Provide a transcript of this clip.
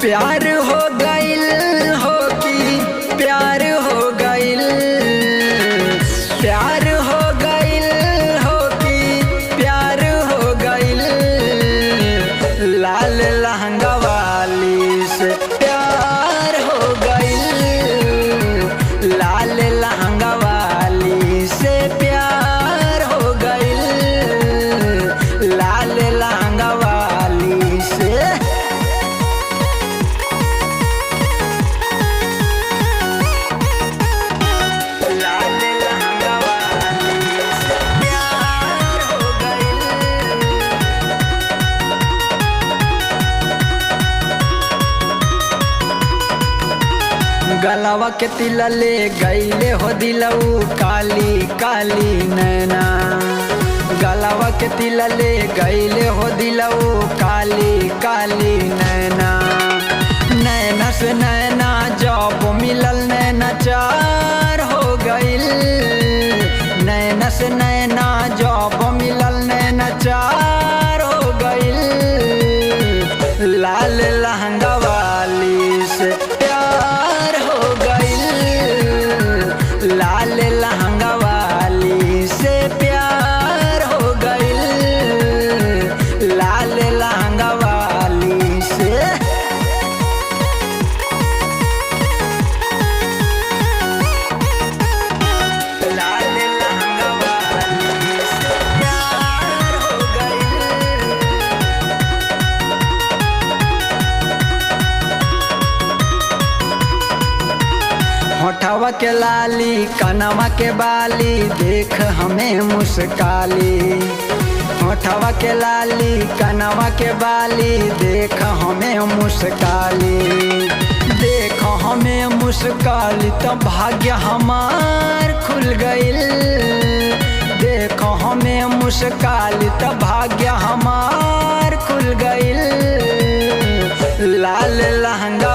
प्यार हो गइल हो कि प्यार हो गइल, प्यार हो गइल हो कि प्यार हो गइल। लाल लहंगा वाली से प्यार हो गइल, लाल लहंगा वाली से प्यार हो गइल, लाल लहंगा वाली से। गलावा के तिला ले गईले हो दिलऊ काली काली नैना, गलावा के तिला ले गईले हो दिलऊ काली काली नैना। नैना से नैना जब मिलल नैना चार हो गइल, नैना से नैना जब मिलल नैना चार हो गइल। लाल लहंगा वाली से प्यार हो गइल, लाल लहंगा वाली से प्यार हो गइल, लाल लहंगा वाली से। लाल लहंगा वाली से प्यार हो गइल। होठवा के लाली कनवा के बाली देख हमें मुस्काली, होठवा के लाली कनवा के बाली देख हमें मुस्काली, देख हमें मुस्काली तो भाग्य हमार खुल गइल। देख हमें मुस्काली तो भाग्य हमार खुल गइल। लाल लहंगा